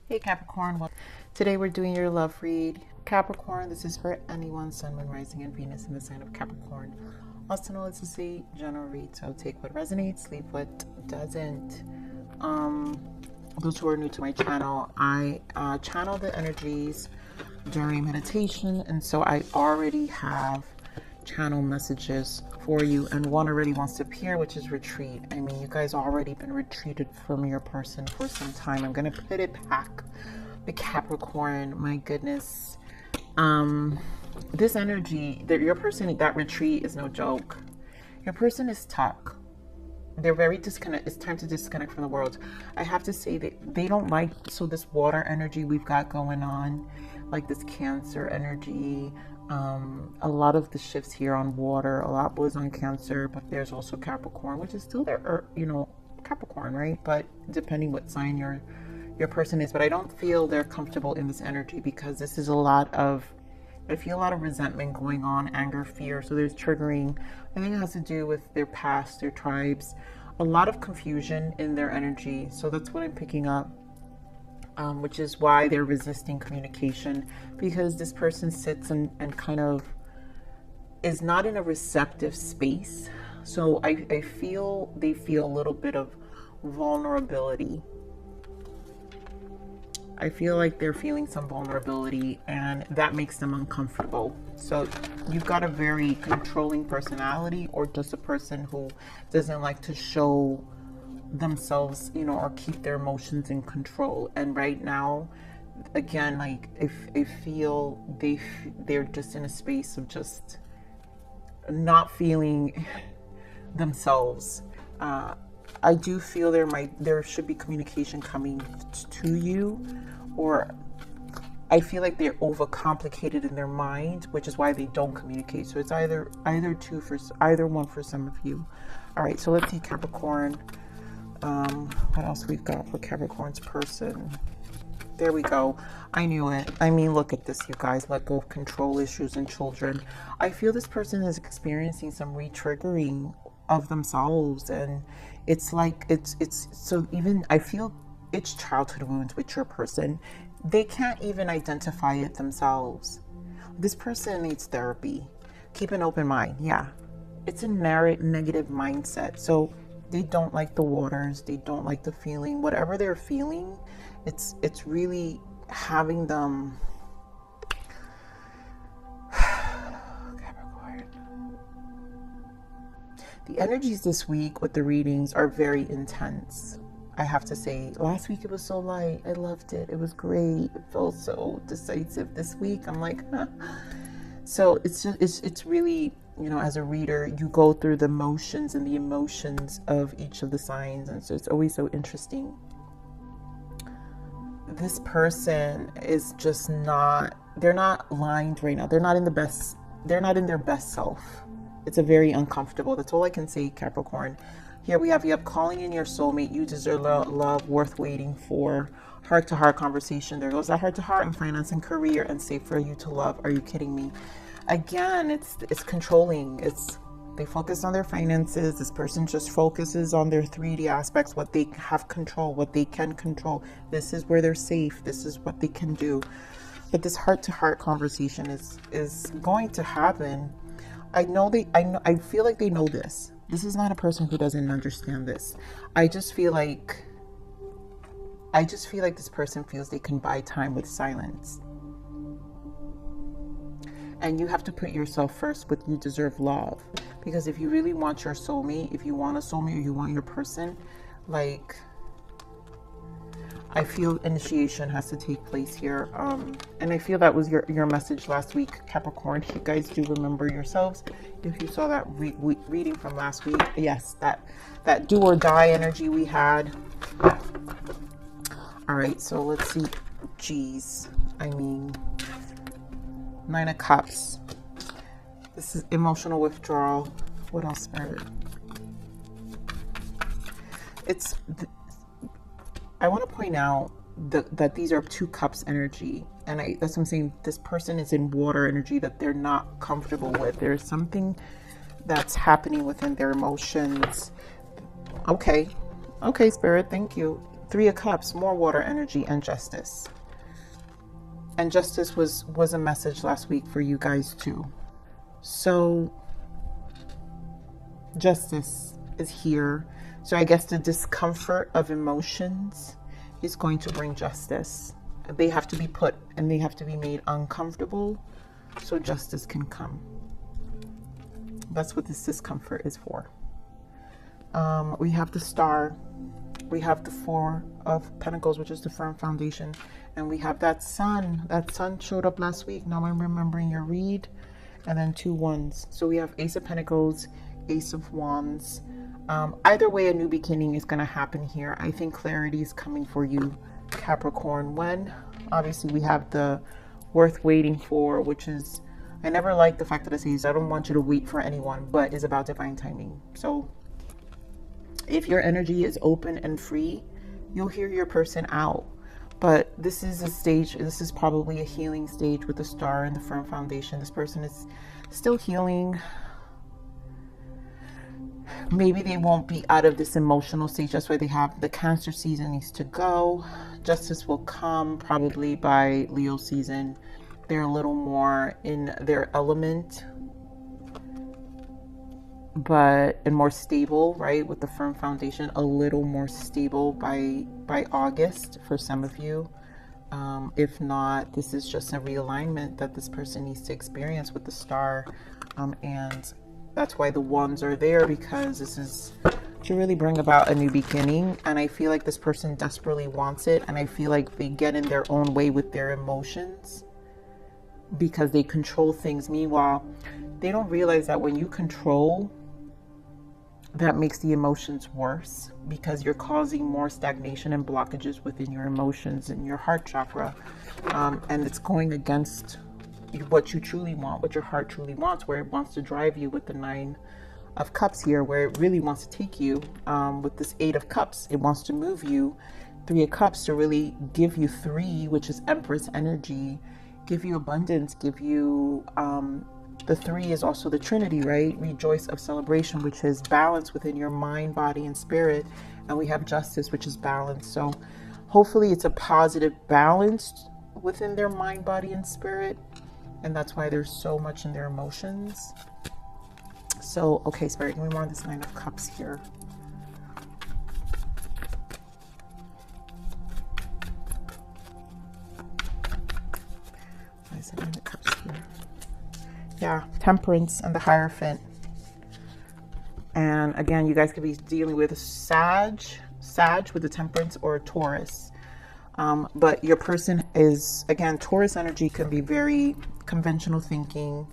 Hey Capricorn, well, today we're doing your love read. Capricorn, this is for anyone, Sun, Moon, Rising, and Venus in the sign of Capricorn. Also known as a general read, so take what resonates, leave what doesn't. Those who are new to my channel, I channel the energies during meditation, and so I already have channel messages for you, and one already wants to appear, which is retreat. I mean, you guys already been retreated from your person for some time. I'm gonna put it back. The Capricorn, my goodness. This energy, that your person, that retreat is no joke. Your person is stuck. They're very disconnected. It's time to disconnect from the world. I have to say that they don't like, so this water energy we've got going on, like this Cancer energy, a lot of the shifts here on water, a lot was on Cancer, but there's also Capricorn, which is still there, or, Capricorn, right? But depending what sign your person is, but I don't feel they're comfortable in this energy because this is I feel a lot of resentment going on, anger, fear. So there's triggering. I think it has to do with their past, their tribes, a lot of confusion in their energy. So that's what I'm picking up, which is why they're resisting communication, because this person sits and kind of is not in a receptive space. So I feel they feel a little bit of vulnerability. I feel like they're feeling some vulnerability, and that makes them uncomfortable. So you've got a very controlling personality, or just a person who doesn't like to show themselves, or keep their emotions in control. And right now, again, like I feel they're just in a space of just not feeling themselves. I do feel there should be communication coming to you, or I feel like they're overcomplicated in their mind, which is why they don't communicate. So it's either one for some of you. All right, so let's see Capricorn. What else we've got for Capricorn's person? There we go. I knew it. I mean, look at this, you guys. Let go of control issues and children. I feel this person is experiencing some re-triggering of themselves, and it's like it's so, even I feel it's childhood wounds with your person. They can't even identify it themselves. This person needs therapy. Keep an open mind. Yeah, it's a negative mindset. So they don't like the waters, they don't like the feeling, whatever they're feeling, it's really having them. The energies this week with the readings are very intense. I have to say, last week it was so light. I loved it. It was great. It felt so decisive. This week I'm like, huh. So it's really, as a reader, you go through the motions and the emotions of each of the signs, and so it's always so interesting. This person is just they're not lined right now. They're not in their best self. It's a very uncomfortable. That's all I can say, Capricorn. Here we have you up calling in your soulmate. You deserve love worth waiting for. Heart-to-heart conversation. There goes that heart-to-heart in finance and career, and safe for you to love. Are you kidding me? Again, it's controlling. They focus on their finances. This person just focuses on their 3D aspects, what they have control, what they can control. This is where they're safe. This is what they can do. But this heart-to-heart conversation is going to happen. I feel like they know this. This is not a person who doesn't understand this. I just feel like this person feels they can buy time with silence. And you have to put yourself first with you deserve love. Because if you really want your soulmate, if you want a soulmate or you want your person, like, I feel initiation has to take place here. And I feel that was your message last week, Capricorn. You guys do remember yourselves. If you saw that reading from last week, yes, that do or die energy we had. All right, so let's see. Geez, I mean, 9 of Cups. This is emotional withdrawal. What else, Spirit? I want to point out that these are 2 cups energy, and that's what I'm saying. This person is in water energy that they're not comfortable with. There's something that's happening within their emotions. Okay, Spirit, thank you. Three of Cups, more water energy, and Justice. And Justice was a message last week for you guys too. So Justice is here. So I guess the discomfort of emotions is going to bring justice. They have to be put and they have to be made uncomfortable so justice can come. That's what this discomfort is for. We have the Star. We have the Four of Pentacles, which is the firm foundation. And we have that Sun. That Sun showed up last week. Now I'm remembering your read. And then 2 wands. So we have Ace of Pentacles, Ace of Wands. Either way, a new beginning is going to happen here. I think clarity is coming for you, Capricorn. When? Obviously, we have the worth waiting for, which is, I never like the fact that it says, I don't want you to wait for anyone, but is about divine timing. So if your energy is open and free, you'll hear your person out. But this is a stage, this is probably a healing stage with the Star and the firm foundation. This person is still healing. Maybe they won't be out of this emotional stage. That's why they have the Cancer season needs to go. Justice will come probably by Leo season. They're a little more in their element, and more stable, right? With the firm foundation, a little more stable by August for some of you. If not, this is just a realignment that this person needs to experience with the Star, and that's why the wands are there, because this is to really bring about a new beginning. And I feel like this person desperately wants it, and I feel like they get in their own way with their emotions because they control things. Meanwhile, they don't realize that when you control, that makes the emotions worse, because you're causing more stagnation and blockages within your emotions and your heart chakra, and it's going against what you truly want, what your heart truly wants, where it wants to drive you with the 9 of Cups here, where it really wants to take you. With this 8 of Cups, it wants to move you. 3 of Cups to really give you 3, which is Empress energy, give you abundance, give you the 3 is also the Trinity, right? Rejoice of celebration, which is balance within your mind, body, and spirit. And we have Justice, which is balance. So hopefully it's a positive balance within their mind, body, and spirit. And that's why there's so much in their emotions. So, okay, Spirit, give me more on this 9 of Cups here. Why is it 9 of Cups here? Yeah, Temperance and the Hierophant. And again, you guys could be dealing with Sag with the Temperance, or Taurus. But your person is, again, Taurus energy can be very conventional thinking,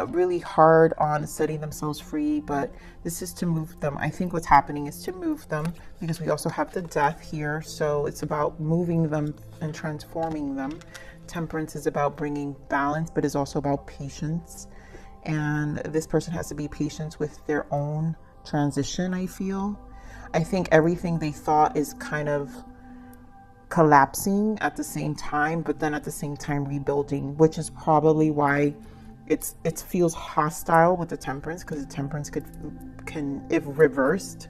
really hard on setting themselves free, but this is to move them. I think what's happening is to move them, because we also have the Death here. So it's about moving them and transforming them. Temperance is about bringing balance, but is also about patience. And this person has to be patient with their own transition, I feel. I think everything they thought is kind of collapsing at the same time, but then at the same time rebuilding, which is probably why it feels hostile with the Temperance, because the Temperance can, if reversed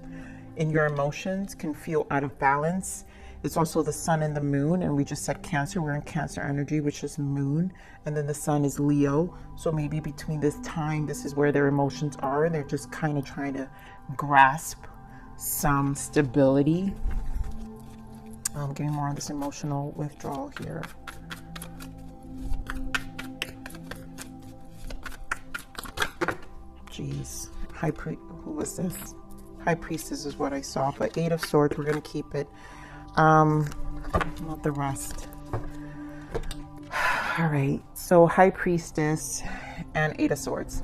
in your emotions, can feel out of balance. It's also the Sun and the Moon, and we just said Cancer. We're in Cancer energy, which is Moon, and then the Sun is Leo. So maybe between this time, this is where their emotions are, and they're just kind of trying to grasp some stability. Getting more on this emotional withdrawal here. Jeez. Who was this? High Priestess is what I saw, but 8 of Swords, we're going to keep it. Not the rest. All right. So High Priestess and 8 of Swords.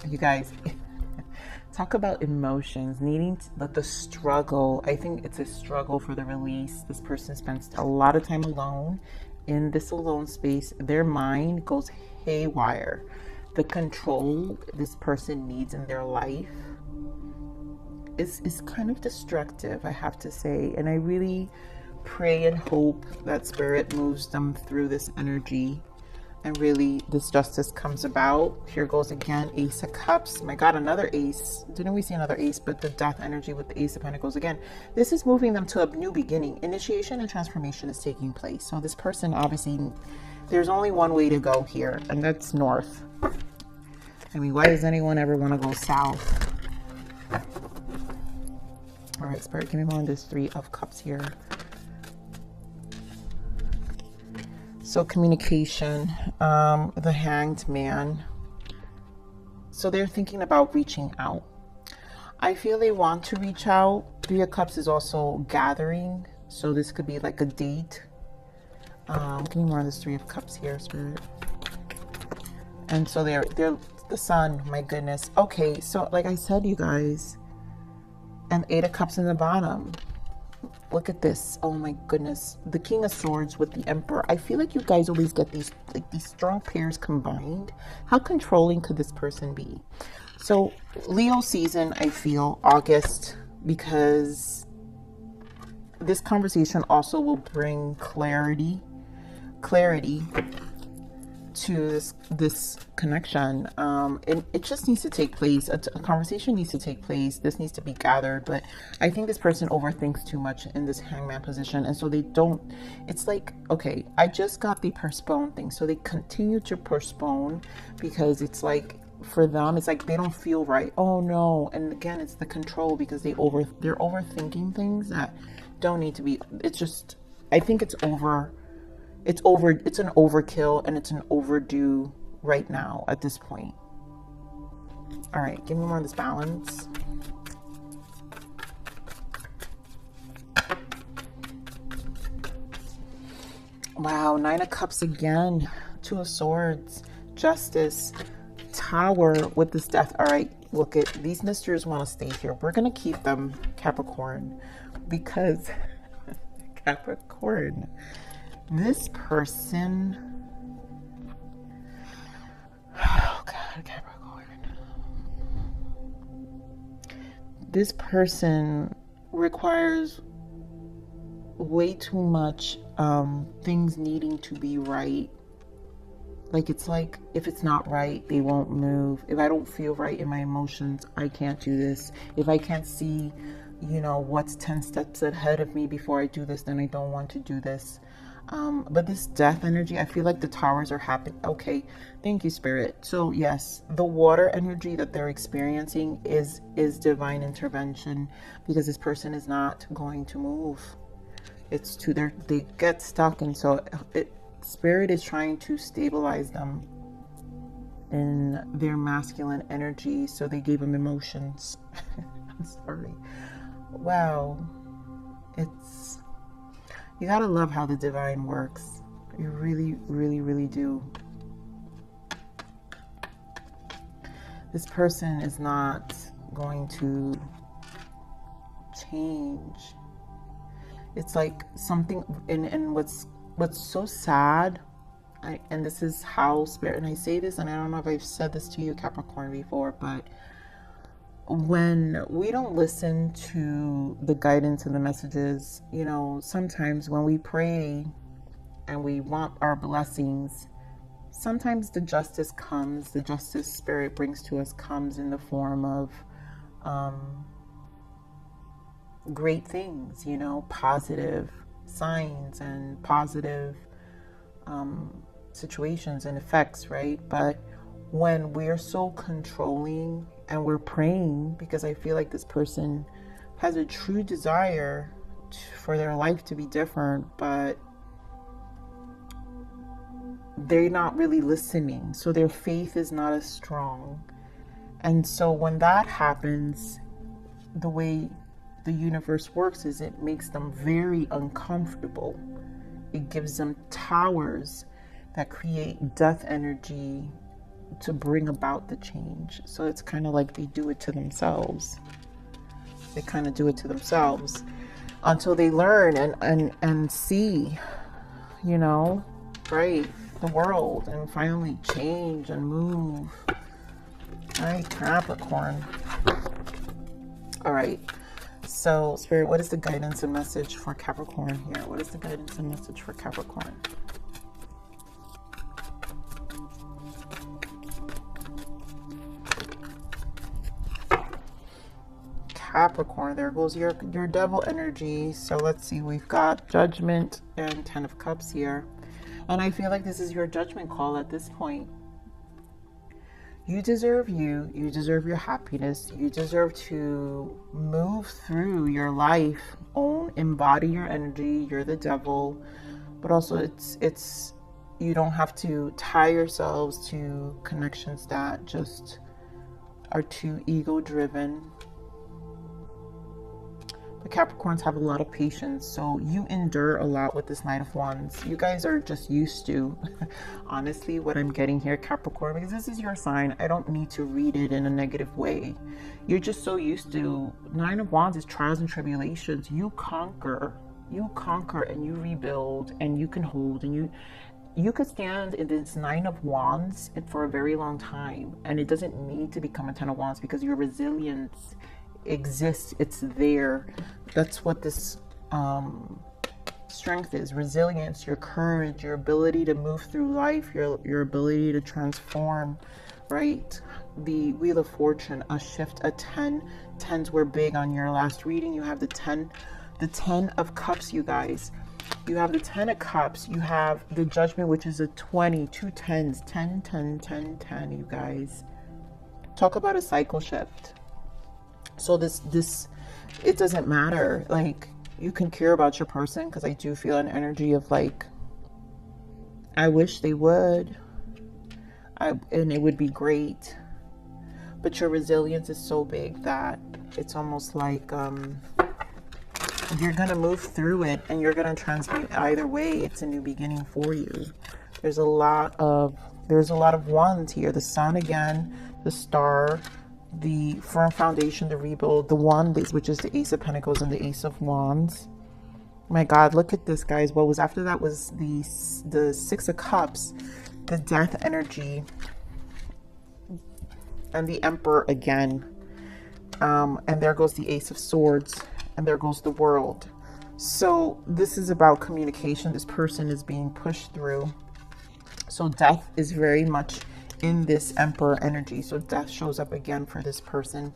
You guys, talk about emotions, needing the struggle. I think it's a struggle for the release. This person spends a lot of time alone. In this alone space, their mind goes haywire. The control this person needs in their life is kind of destructive, I have to say. And I really pray and hope that Spirit moves them through this energy. and really this justice comes about. Here goes again, Ace of Cups. My God, another ace. Didn't we see another ace? But the death energy with the Ace of Pentacles again. This is moving them to a new beginning. Initiation and transformation is taking place. So this person, obviously, there's only one way to go here, and that's north. I mean, why does anyone ever want to go south? All right, Spirit, give me more on this Three of Cups here. So communication, the Hanged Man. So they're thinking about reaching out. I feel they want to reach out. Three of Cups is also gathering. So this could be like a date. Give me more on this Three of Cups here, Spirit. And so they're the Sun, my goodness. Okay, so like I said, you guys, and Eight of Cups in the bottom. Look at this. Oh my goodness. The King of Swords with the Emperor. I feel like you guys always get these strong pairs combined. How controlling could this person be? So Leo season, I feel August, because this conversation also will bring clarity to this connection. It just needs to take place. A conversation needs to take place. This needs to be gathered. But I think this person overthinks too much in this hangman position, and so they don't. It's like, okay, I just got the postpone thing, so they continue to postpone because it's like, for them, it's like they don't feel right. Oh no. And again, it's the control, because they're overthinking things that don't need to be. It's just, I think it's an overkill, and it's an overdue right now at this point. All right, give me more of this balance. Wow, Nine of Cups again, Two of Swords, Justice, Tower with this Death. All right, look, at these misters want to stay here. We're going to keep them, Capricorn, because Capricorn, this person, oh God, Capricorn, this person requires way too much things needing to be right. Like, it's like, if it's not right, they won't move. If I don't feel right in my emotions, I can't do this. If I can't see, you know, what's 10 steps ahead of me before I do this, then I don't want to do this. But this Death energy, I feel like the towers are happening. Okay, thank you, Spirit. So yes, the water energy that they're experiencing is divine intervention, because this person is not going to move. It's to they get stuck, and so Spirit is trying to stabilize them in their masculine energy, so they gave them emotions. I'm sorry. Wow. You gotta love how the divine works. You really, really, really do. This person is not going to change. It's like something, and what's so sad, and this is how Spirit, and I say this, and I don't know if I've said this to you, Capricorn, before, but when we don't listen to the guidance and the messages, you know, sometimes when we pray and we want our blessings, sometimes the justice comes, the justice Spirit brings to us comes in the form of great things, you know, positive signs and positive situations and effects, right? But when we're so controlling and we're praying, because I feel like this person has a true desire for their life to be different, but they're not really listening, so their faith is not as strong. And so when that happens, the way the universe works is it makes them very uncomfortable. It gives them towers that create death energy to bring about the change. So it's kind of like they do it to themselves. They kind of do it to themselves until they learn and see, you know, right, the world, and finally change and move. All right, Capricorn. All right. So, Spirit, what is the guidance and message for Capricorn here? What is the guidance and message for Capricorn? Capricorn. There goes your devil energy. So let's see, we've got Judgment and 10 of Cups here. And I feel like this is your judgment call at this point. You deserve you deserve your happiness. You deserve to move through your life, embody your energy. You're the devil, but also it's you don't have to tie yourselves to connections that just are too ego driven. The Capricorns have a lot of patience, so you endure a lot with this Knight of Wands. You guys are just used to, honestly, what I'm getting here, Capricorn, because this is your sign. I don't need to read it in a negative way. You're just so used to, Nine of Wands is trials and tribulations. You conquer and you rebuild, and you can hold, and you could stand in this Nine of Wands for a very long time, and it doesn't need to become a Ten of Wands because your resilience exists. It's there. That's what this strength is. Resilience, your courage, your ability to move through life, your ability to transform, right? The Wheel of Fortune, a shift, a 10. Tens were big on your last reading. You have the 10 of Cups, you guys. You have the 10 of Cups. You have the Judgment, which is a 20, two tens, 10, 10, 10, 10, you guys. Talk about a cycle shift. So this it doesn't matter, like, you can care about your person, because I do feel an energy of like, I wish they would, and it would be great, but your resilience is so big that it's almost like you're gonna move through it, and you're gonna transmute. Either way, it's a new beginning for you. There's a lot of wands here. The Sun again, the Star, the firm foundation, the rebuild, the Wand, which is the Ace of Pentacles, and the Ace of Wands. My God, look at this, guys. What was after that was the Six of Cups, the Death energy, and the Emperor again. And there goes the Ace of Swords, and there goes the World. So this is about communication. This person is being pushed through. So death is very much in this Emperor energy. So death shows up again for this person.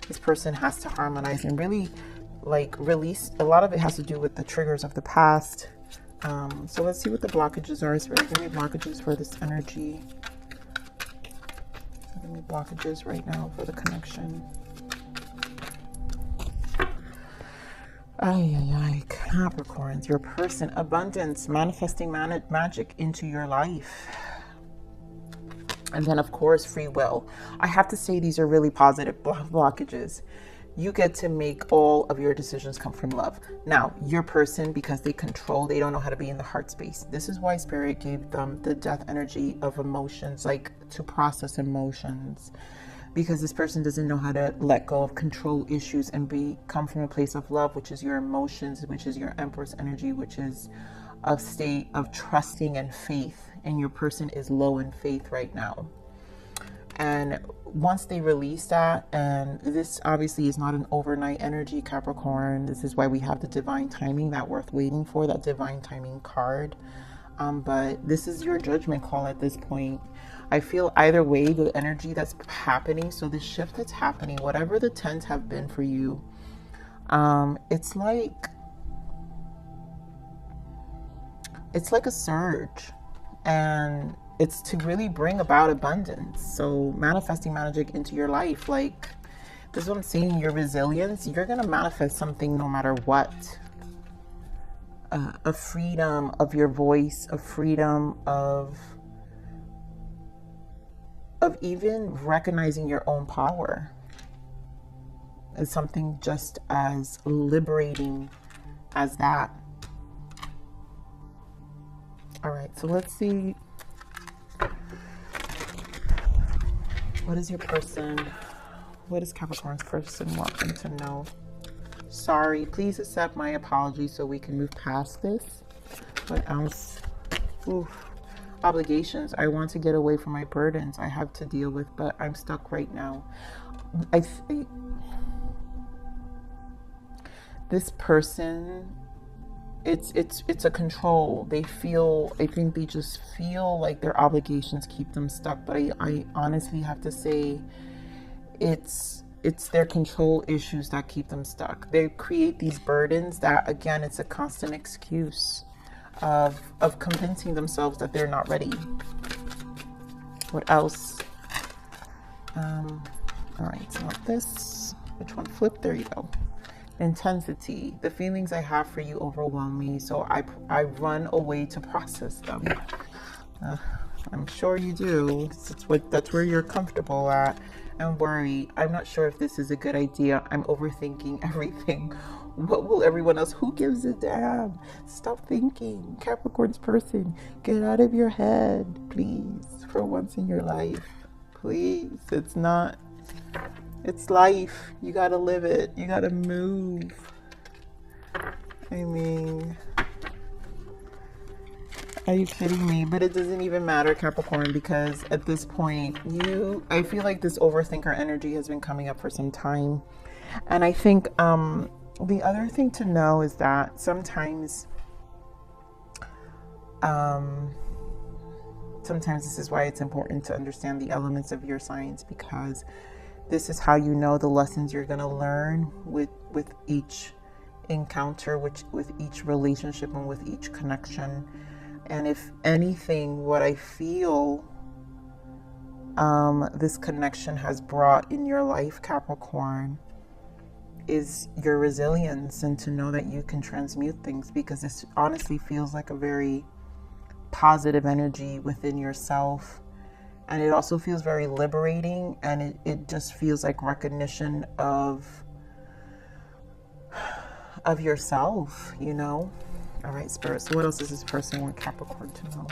This person has to harmonize and really like release. A lot of it has to do with the triggers of the past. So let's see what the blockages are. So give me blockages for this energy. Give me blockages right now for the connection. Capricorns, your person, abundance, manifesting magic into your life. And then, of course, free will. I have to say these are really positive blockages. You get to make all of your decisions come from love. Now, your person, because they control, they don't know how to be in the heart space. This is why Spirit gave them the death energy of emotions, like to process emotions. Because this person doesn't know how to let go of control issues and come from a place of love, which is your emotions, which is your Empress energy, which is a state of trusting and faith. And your person is low in faith right now. And once they release that, and this obviously is not an overnight energy, Capricorn. This is why we have the divine timing, that worth waiting for, that divine timing card. But this is your judgment call at this point. I feel either way, the energy that's happening, so the shift that's happening, whatever the tens have been for you, it's like a surge. And it's to really bring about abundance. So manifesting magic into your life. Like, this is what I'm saying, your resilience, you're going to manifest something no matter what. A freedom of your voice, a freedom of even recognizing your own power. It's something just as liberating as that. All right, so let's see. What is your person? What is Capricorn's person wanting to know? Sorry, please accept my apology so we can move past this. What else? Oof. Obligations. I want to get away from my burdens I have to deal with, but I'm stuck right now. I think this person, it's a control. I think they just feel like their obligations keep them stuck. But I honestly have to say it's it's their control issues that keep them stuck. They create these burdens that, again, it's a constant excuse of convincing themselves that they're not ready. What else? All right, it's not this. Which one? Flip. There you go. Intensity. The feelings I have for you overwhelm me, so I run away to process them. I'm sure you do. That's where you're comfortable at. And worry. I'm not sure if this is a good idea. I'm overthinking everything. What will everyone else? Who gives a damn? Stop thinking. Capricorn's person, get out of your head, please. For once in your life, please. It's life. You gotta live it. You gotta move. I mean, are you kidding me? But it doesn't even matter, Capricorn, because at this point, I feel like this overthinker energy has been coming up for some time. And I think the other thing to know is that sometimes this is why it's important to understand the elements of your signs, because this is how you know the lessons you're going to learn with each encounter, with each relationship, and with each connection. And if anything, what I feel this connection has brought in your life, Capricorn, is your resilience, and to know that you can transmute things, because this honestly feels like a very positive energy within yourself. And it also feels very liberating, and it just feels like recognition of yourself, you know? All right, Spirit. So what else does this person want Capricorn to know?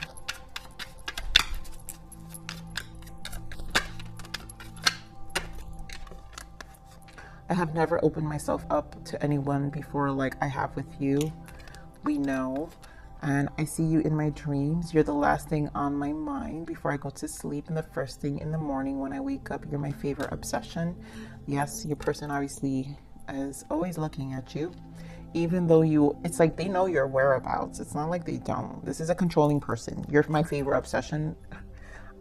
I have never opened myself up to anyone before like I have with you. We know. And I see you in my dreams. You're the last thing on my mind before I go to sleep, and the first thing in the morning when I wake up. You're my favorite obsession. Yes, your person obviously is always looking at you. Even though it's like they know your whereabouts. It's not like they don't. This is a controlling person. You're my favorite obsession.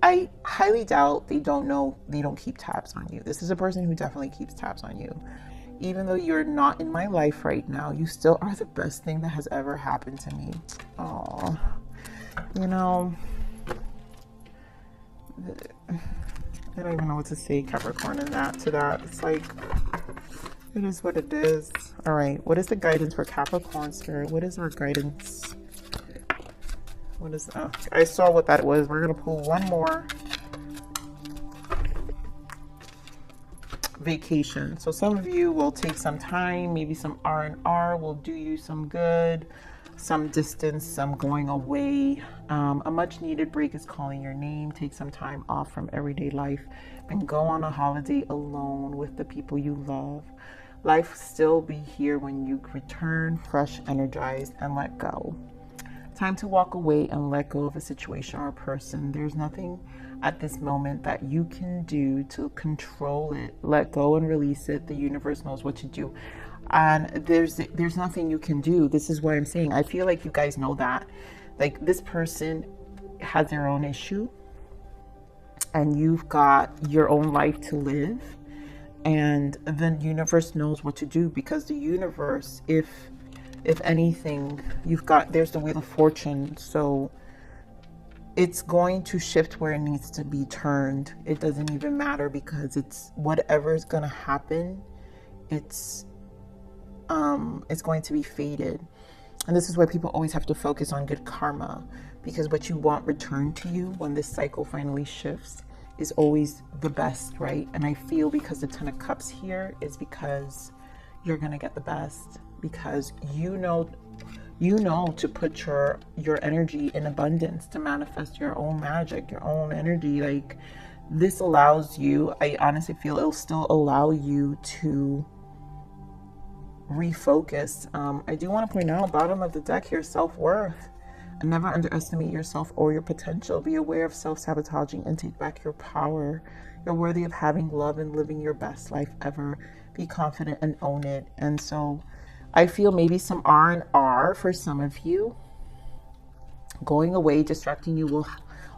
I highly doubt they don't know, they don't keep tabs on you. This is a person who definitely keeps tabs on you. Even though you're not in my life right now, you still are the best thing that has ever happened to me. Oh, you know, I don't even know what to say, Capricorn, to that. It's like, it is what it is. All right, what is the guidance for Capricorn, Spirit? What is our guidance? What is that? I saw what that was. We're gonna pull one more. Vacation. So some of you will take some time, maybe some R&R will do you some good, some distance, some going away. A much needed break is calling your name. Take some time off from everyday life and go on a holiday alone with the people you love. Life will still be here when you return fresh, energized, and let go. Time to walk away and let go of a situation or a person. There's nothing at this moment that you can do to control it. Let go and release it. The universe knows what to do. And there's nothing you can do. This is what I'm saying. I feel like you guys know that. Like, this person has their own issue, and you've got your own life to live. And the universe knows what to do, because the universe, if anything, there's the Wheel of Fortune. So it's going to shift where it needs to be turned. It doesn't even matter, because it's whatever is going to happen. It's going to be fated. And this is why people always have to focus on good karma, because what you want returned to you when this cycle finally shifts is always the best, right? And I feel, because the Ten of Cups here is because you're going to get the best, because you know to put your energy in abundance, to manifest your own magic, your own energy. Like, this allows you, I honestly feel it'll still allow you to refocus. I do want to point out, bottom of the deck here, self-worth. And never underestimate yourself or your potential. Be aware of self-sabotaging and take back your power. You're worthy of having love and living your best life ever. Be confident and own it. And so I feel maybe some R&R for some of you. Going away, distracting you, will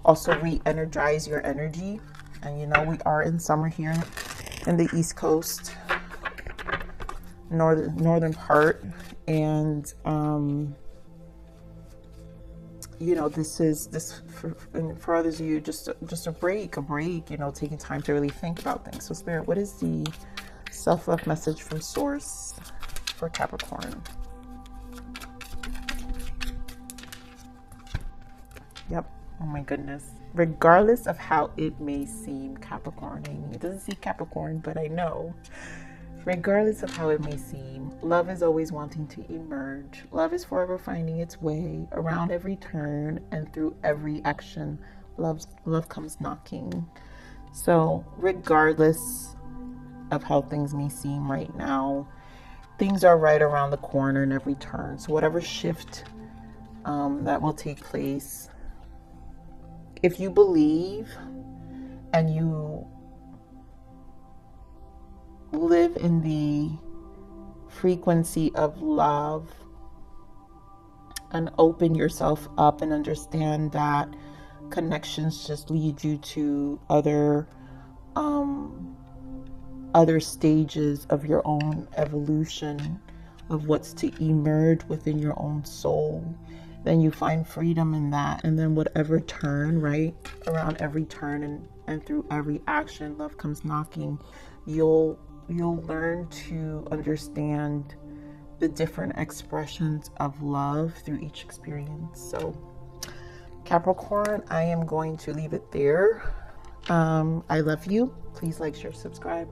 also re-energize your energy. And you know, we are in summer here. in the East Coast, northern part, and you know, this for others of you, just a break, you know, taking time to really think about things. So Spirit, what is the self-love message from Source for Capricorn? Yep. Oh my goodness. Regardless of how it may seem, Capricorn, I mean, it doesn't see Capricorn, but I know. Regardless of how it may seem, love is always wanting to emerge. Love is forever finding its way around every turn and through every action. Love comes knocking. So regardless of how things may seem right now, things are right around the corner in every turn. So whatever shift that will take place, if you believe and you live in the frequency of love and open yourself up and understand that connections just lead you to other stages of your own evolution, of what's to emerge within your own soul, then you find freedom in that. And then whatever turn, right, around every turn and through every action, love comes knocking, you'll learn to understand the different expressions of love through each experience. So Capricorn, I am going to leave it there. I love you. Please like, share, subscribe.